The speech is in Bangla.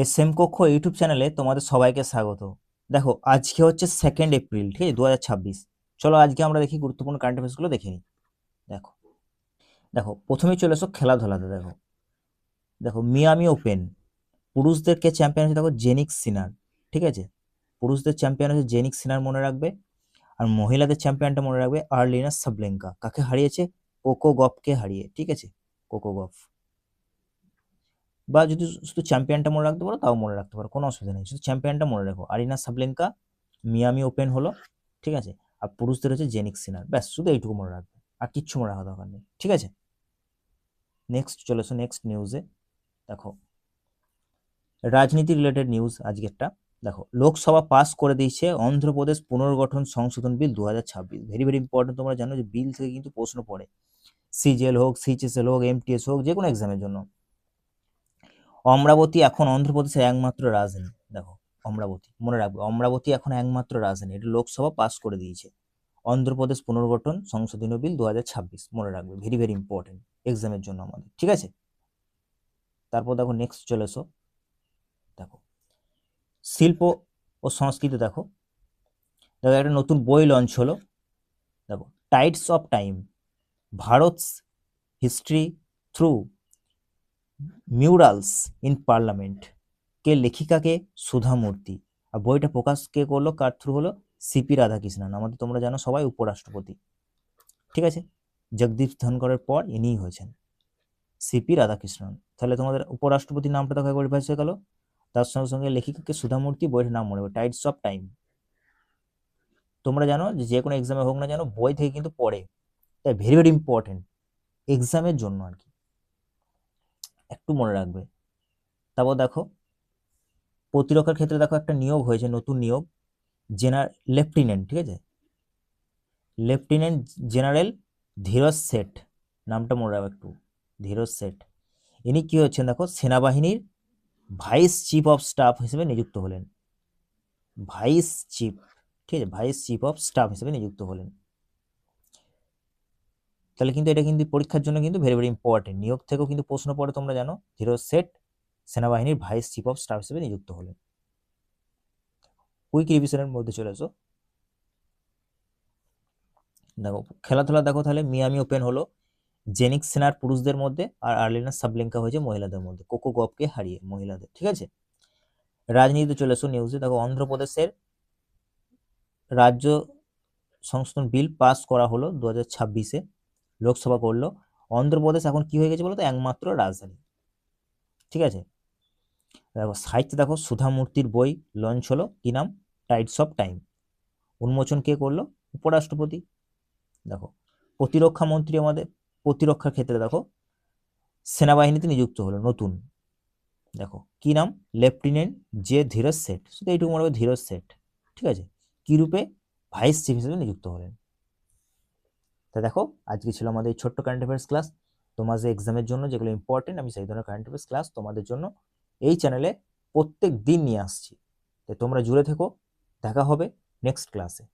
এসএম কক্ষ ইউটিউব চ্যানেলে তোমাদের সবাইকে স্বাগত। দেখো আজকে হচ্ছে 2 এপ্রিল, ঠিক আছে, 2026। চলো আজকে আমরা দেখি গুরুত্বপূর্ণ কারেন্ট অ্যাফেয়ার্সগুলো দেখে নিই। দেখো দেখো প্রথমেই চলে এসো খেলাধুলাতে। দেখো দেখো মিয়ামি ওপেন পুরুষদের কে চ্যাম্পিয়ন হচ্ছে, দেখো জেনিক সিনার। ঠিক আছে, পুরুষদের চ্যাম্পিয়ন হচ্ছে জেনিক সিনার, মনে রাখবে। আর মহিলাদের চ্যাম্পিয়নটা মনে রাখবে আর্লিনা সাবলেঙ্কা। কাকে হারিয়েছে? কোকো গফকে হারিয়ে। ঠিক আছে, কোকো গফ। বা যদি শুধু চ্যাম্পিয়নটা মনে রাখতে পারো তাও মনে রাখতে পারো, কোনো অসুবিধা নেই, শুধু চ্যাম্পিয়নটা মনে রাখো। আরিনা সাবলেঙ্কা মিয়ামি ওপেন হলো, ঠিক আছে। আর পুরুষদের হচ্ছে জেনিক সিনার, ব্যাস শুধু এইটুকু মনে রাখবে, আর কিচ্ছু মনে রাখা দরকার নেই, ঠিক আছে। নেক্সট চলে এসো নেক্সট নিউজে। দেখো রাজনীতি রিলেটেড নিউজ আজকেরটা। দেখো লোকসভা পাস করে দিয়েছে অন্ধ্রপ্রদেশ পুনর্গঠন সংশোধন বিল 2026। ভেরি ভেরি ইম্পর্টেন্ট, তোমরা জানো যে বিল থেকে কিন্তু প্রশ্ন পড়ে, সিজিএল হোক, সিএইচএসএল হোক, এমটিএস হোক, যে কোনো এক্সামের জন্য। অমরাবতী এখন অন্ধ্রপ্রদেশের একমাত্র রাজধানী। দেখো অমরাবতী মনে রাখবে, অমরাবতী এখন একমাত্র রাজধানী, এটা লোকসভা পাস করে দিয়েছে। অন্ধ্রপ্রদেশ পুনর্গঠন সংশোধনী বিল 2026 মনে রাখবে, ভেরি ভেরি ইম্পর্টেন্ট এক্সামের জন্য আমাদের, ঠিক আছে। তারপর দেখো নেক্সট চলে এসো। দেখো শিল্প ও সংস্কৃতি। দেখো দেখো একটা নতুন বই লঞ্চ হলো। দেখো tides of time, Bharat's history through murals in parliament, কে লেখিকাকে সুধা মূর্তি। আর বইটা প্রকাশ কে করলো, কার থ্রু হলো? সিপি রাধাকৃষ্ণন, আমাদের তোমরা জানো সবাই উপরাষ্ট্রপতি, ঠিক আছে। জগদীপ ধনকরের পর ইনিই হয়েছেন সিপি রাধাকৃষ্ণন। তাহলে তোমাদের উপরাষ্ট্রপতির নামটা দেখো একবার রিভাইজ হয়ে গেল। তার সঙ্গে সঙ্গে লেখিকাকে সুধা মূর্তি, বইটার নাম মনে হবে টাইডস অফ টাইম। তোমরা জানো যে কোনো এক্সামে হোক না জানো, বই থেকে কিন্তু পড়ে, তাই ভেরি ভেরি ইম্পর্টেন্ট এক্সামের জন্য আর কি, একটু মনে রাখবে। তারপর দেখো প্রতিরক্ষার ক্ষেত্রে দেখো একটা নিয়োগ হয়েছে, নতুন নিয়োগ, লেফটেন্যান্ট, ঠিক আছে, লেফটেন্যান্ট জেনারেল ধীরজ শেঠ, নামটা মনে রাখবে একটু, ধীরজ শেঠ। ইনি কি হচ্ছেন দেখো, সেনাবাহিনীর ভাইস চিফ অফ স্টাফ হিসেবে নিযুক্ত হলেন। ভাইস চিফ, ঠিক আছে, ভাইস চিফ অফ স্টাফ হিসেবে নিযুক্ত হলেন। তাহলে কিন্তু এটা কিন্তু পরীক্ষার জন্য কিন্তু ভেরি ভেরি ইম্পর্টেন্ট, নিয়োগ থেকেও কিন্তু প্রশ্ন পড়ে, তোমরা জানো। ধীরজ শেঠ সেনাবাহিনীর ভাইস চিফ অফ স্টাফ হিসেবে নিযুক্ত হলেন। কুইক রিভিশনের মধ্যে চলে এসো। দেখো খেলাধুলা দেখো, তাহলে মিয়ামি ওপেন হলো জেনিক সেনার পুরুষদের মধ্যে, আর আর্লিনা সাবলেঙ্কা হয়েছে মহিলাদের মধ্যে, কোকো গফকে হারিয়ে মহিলাদের, ঠিক আছে। রাজনীতিতে চলে এসো নিউজে। দেখো অন্ধ্রপ্রদেশের রাজ্য সংশোধন বিল পাস করা হলো 2026-এ, লোকসভা করলো। অন্ধ্রপ্রদেশ এখন কি হয়ে গেছে বলতো, একমাত্র রাজধানী, ঠিক আছে। দেখো সাহিত্যে দেখো সুধা মূর্তির বই লঞ্চ হলো, কি নাম? Tides of time. উন্মোচন কে করলো? উপরাষ্ট্রপতি। দেখো প্রতিরক্ষা মন্ত্রী আমাদের, প্রতিরক্ষার ক্ষেত্রে দেখো সেনাবাহিনীতে নিযুক্ত হলো নতুন, দেখো কি নাম? লেফটেন্যান্ট জে ধীরজ শেঠ, শুধু এইটুকু মনে হবে ধীরজ শেঠ, ঠিক আছে। কি রূপে? ভাইস চিফ হিসেবে নিযুক্ত হলেন। তা দেখো আজকে ছিল আমাদের এই ছোট্ট কারেন্ট অ্যাফেয়ার্স ক্লাস। তোমাদের এক্সামের জন্য যেগুলো ইম্পর্টেন্ট, আমি সেই ধরনের কারেন্ট অ্যাফেয়ার্স ক্লাস তোমাদের জন্য এই চ্যানেলে প্রত্যেক দিন নিয়ে আসছি। তাই তোমরা জুড়ে থেকো, দেখা হবে নেক্সট ক্লাসে।